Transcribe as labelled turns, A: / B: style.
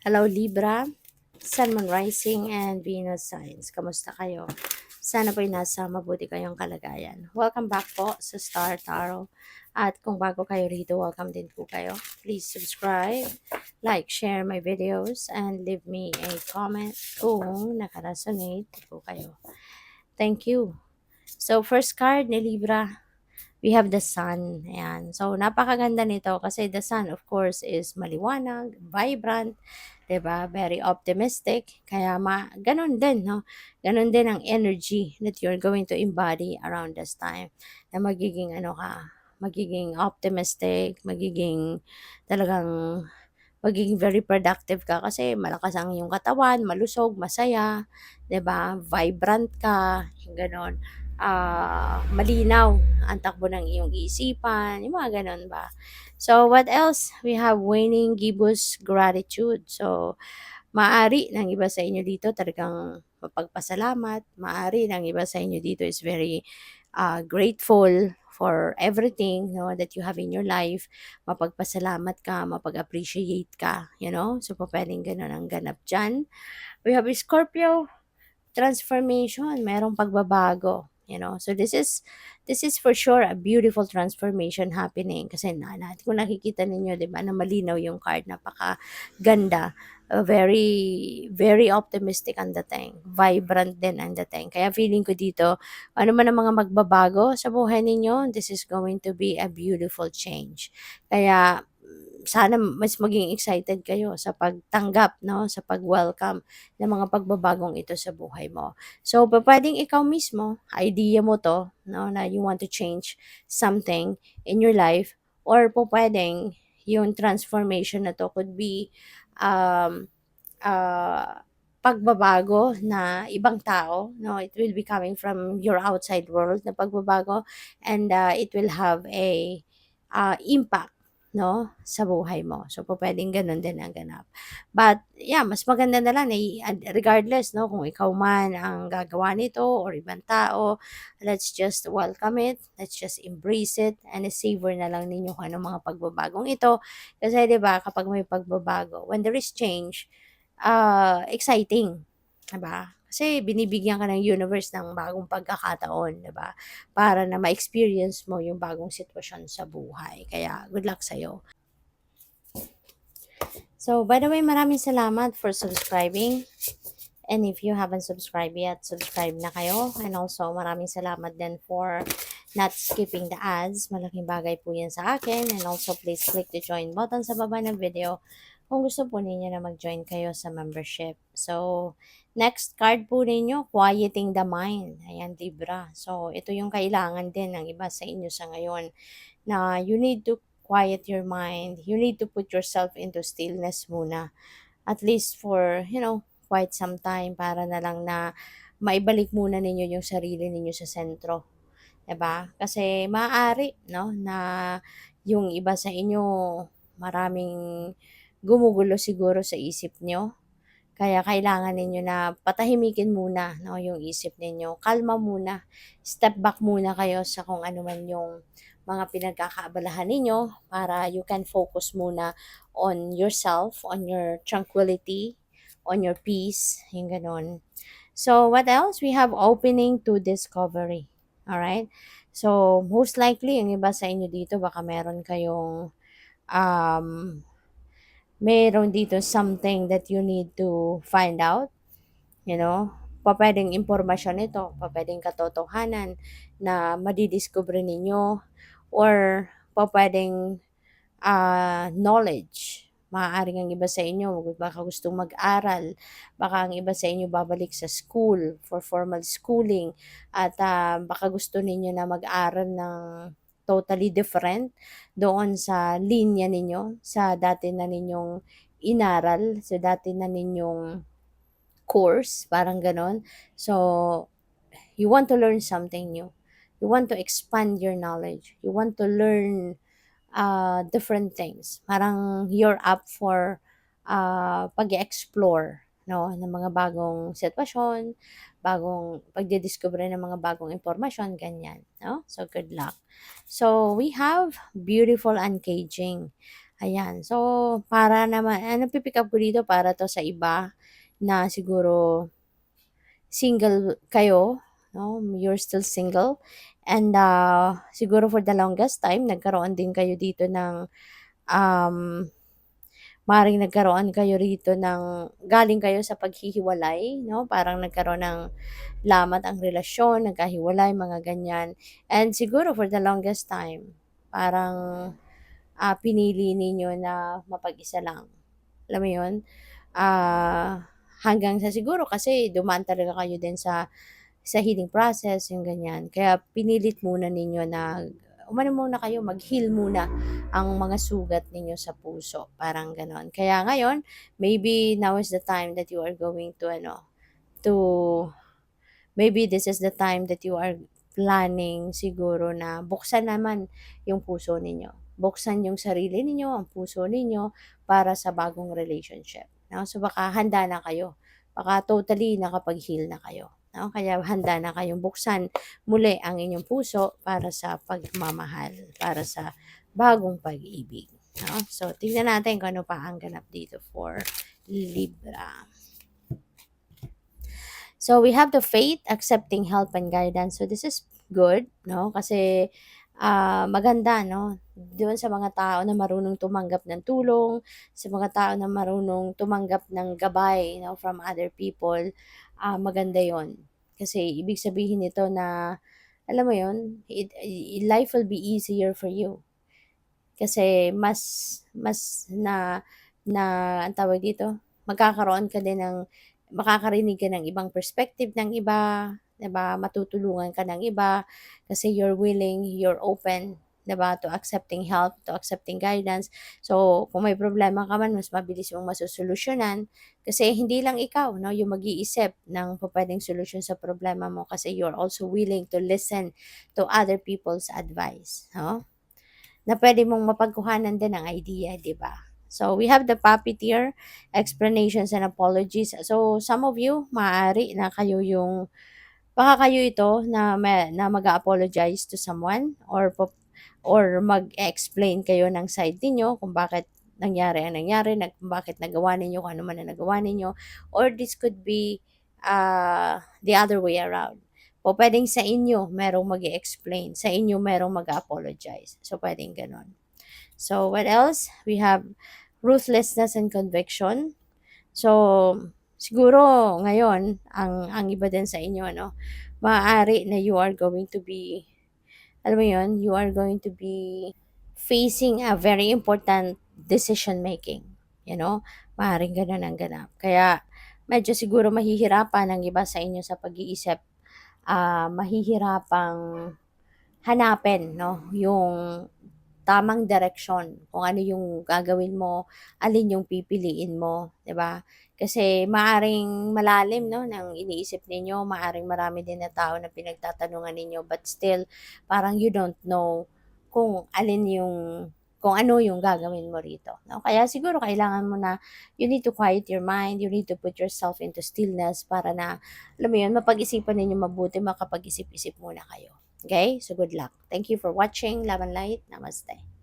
A: Hello Libra, Sun, Moon Rising, and Venus Signs. Kamusta kayo? Sana po'y nasa mabuti kayong kalagayan. Welcome back po sa Star Tarot. At kung bago kayo rito, welcome din po kayo. Please subscribe, like, share my videos, and leave me a comment kung nakaresonate po kayo. Thank you. So, first card ni Libra, we have the sun. Ayan. So, napakaganda nito kasi the sun, of course, is maliwanag, vibrant, 'di ba? Very optimistic. Kaya ganun din, no? Ganun din ang energy that you're going to embody around this time. Na magiging magiging optimistic, talagang magiging very productive ka kasi malakas ang iyong katawan, malusog, masaya, 'di ba? Vibrant ka, yung gano'n. Malinaw ang takbo ng iyong isipan, yung mga gano'n ba. So, what else? We have winning, gibbous, gratitude. So, maari ng iba sa inyo dito talagang mapagpasalamat. Maari ng iba sa inyo dito is very grateful for everything no, that you have in your life. Mapagpasalamat ka, mapag-appreciate ka, you know? So, pwedeng ganun ang ganap dyan. We have Scorpio, transformation, merong pagbabago, you know. So this is for sure a beautiful transformation happening kasi kung nakikita ninyo, 'di ba, na malinaw yung card, napakaganda. Very very optimistic ang dating. Vibrant din ang dating. Kaya feeling ko dito, ano man ang mga magbabago sa buhay ninyo, this is going to be a beautiful change. Kaya sana mas maging excited kayo sa pagtanggap, no, sa pag-welcome ng mga pagbabagong ito sa buhay mo. So, puwedeng ikaw mismo, idea mo 'to, no, na you want to change something in your life or pupuwedeng yung transformation na 'to could be, um, pagbabago na ibang tao, no, it will be coming from your outside world na pagbabago and, it will have a, impact, no, sa buhay mo. So, pupuwedeng gano'n din ang ganap. But, yeah, mas maganda na lang na regardless, no, kung ikaw man ang gagawa nito or ibang tao, let's just welcome it, let's just embrace it, and savor na lang ninyo kung anong mga pagbabagong ito. Kasi 'di ba kapag may pagbabago, when there is change, exciting, 'di ba? Kasi binibigyan ka ng universe ng bagong pagkakataon, 'di ba? Para na ma-experience mo yung bagong sitwasyon sa buhay. Kaya good luck sa'yo. So, by the way, maraming salamat for subscribing. And if you haven't subscribed yet, subscribe na kayo. And also, maraming salamat din for not skipping the ads. Malaking bagay po yan sa akin. And also, please click the join button sa baba ng video kung gusto po ninyo na mag-join kayo sa membership. So, next card po ninyo, quieting the mind. Ayan, Libra. So, ito yung kailangan din ng iba sa inyo sa ngayon na you need to quiet your mind. You need to put yourself into stillness muna. At least for, quite some time para na lang na maibalik muna ninyo yung sarili ninyo sa sentro. 'Di ba? Kasi maaari, no, na yung iba sa inyo maraming gumugulo siguro sa isip nyo. Kaya kailangan ninyo na patahimikin muna, no, yung isip ninyo. Kalma muna. Step back muna kayo sa kung ano man yung mga pinagkakaabalahan ninyo para you can focus muna on yourself, on your tranquility, on your peace, yung ganun. So, what else? We have opening to discovery. Alright? So, most likely, yung iba sa inyo dito, baka um, meron dito something that you need to find out, you know, pupuwedeng impormasyon ito, pupuwedeng katotohanan na madidiskubre ninyo or pupuwedeng, knowledge. Maaaring ang iba sa inyo baka gustong mag-aral, baka ang iba sa inyo babalik sa school for formal schooling at, baka gusto ninyo na mag-aral ng totally different doon sa linya ninyo, sa dati na ninyong inaral, sa dati na ninyong course, parang gano'n. So, you want to learn something new. You want to expand your knowledge. You want to learn different things. Parang you're up for pag-explore, no, ng mga bagong sitwasyon, bagong pagdidiscover ng mga bagong impormasyon, ganyan, no? So, good luck. So, we have beautiful uncaging. Ayan. So, para naman ano pipick up ko dito para 'to sa iba na siguro single kayo, 'no, you're still single and, siguro for the longest time nagkaroon din kayo dito ng, um, maaaring nagkaroon kayo rito ng galing kayo sa paghihiwalay, 'no, parang nagkaroon ng lamat ang relasyon, nagkahiwalay, mga ganyan. And siguro for the longest time, parang, pinili ninyo na mapag-isa lang. Alam mo 'yun? Hanggang sa siguro kasi dumaan talaga kayo din sa healing process, yung ganyan. Kaya pinilit muna ninyo na umano muna kayo, mag-heal muna ang mga sugat ninyo sa puso, parang gano'n. Kaya ngayon, maybe now is the time that you are going to ano, to maybe this is the time that you are planning siguro na buksan naman yung puso ninyo. Buksan yung sarili ninyo, ang puso ninyo para sa bagong relationship. No? So baka handa na kayo. Baka totally nakapag-heal na kayo. No? Kaya handa na kayong buksan muli ang inyong puso para sa pagmamahal, para sa bagong pag-ibig. No? So tingnan natin kung ano pa ang ganap dito for Libra. So we have the faith, accepting help and guidance. So this is good, no? Kasi maganda, no? Doon sa mga tao na marunong tumanggap ng tulong, sa mga tao na marunong tumanggap ng gabay, no, from other people, maganda 'yon. Kasi ibig sabihin nito na alam mo 'yon, life will be easier for you. Kasi mas na ang tawag dito, magkakaroon ka din ng makakarinig ka ng ibang perspective ng iba, 'di ba? Matutulungan ka ng iba kasi you're willing, you're open, 'di ba, to accepting help, to accepting guidance. So, kung may problema ka man, mas mabilis mong masosolusyunan kasi hindi lang ikaw, 'no, yung mag-iisip ng pupuwedeng solusyon sa problema mo kasi you're also willing to listen to other people's advice, 'no? Na pwede mong mapagkuhanan din ng idea, 'di ba? So, we have the puppeteer, explanations and apologies. So, some of you, maaari na kayo yung, baka kayo ito na mag-apologize to someone or mag-explain kayo ng side ninyo kung bakit nangyari ang nangyari, kung bakit nagawa ninyo, kung ano man ang nagawa ninyo. Or this could be the other way around. O pwedeng sa inyo merong mag explain sa inyo merong mag-apologize. So, pwedeng ganon. So, what else? We have ruthlessness and conviction. So, siguro ngayon, ang iba din sa inyo, ano, maaari na you are going to be, alam mo yun, you are going to be facing a very important decision making. You know, maaaring ganun ang ganap. Kaya, medyo siguro mahihirapan ang iba sa inyo sa pag-iisip, mahihirapang hanapin, no, yung tamang direksyon, kung ano yung gagawin mo, alin yung pipiliin mo, 'di ba? Kasi maaring malalim, 'no, ng iniisip ninyo, maaring marami din na tao na pinagtatanungan ninyo, but still parang you don't know kung alin yung kung ano yung gagawin mo rito, 'no? Kaya siguro kailangan mo na you need to quiet your mind, you need to put yourself into stillness para na, alam mo yun, mapag-isipan ninyo mabuti, makapag-isip-isip muna kayo. Okay? So good luck. Thank you for watching. Love and light. Namaste.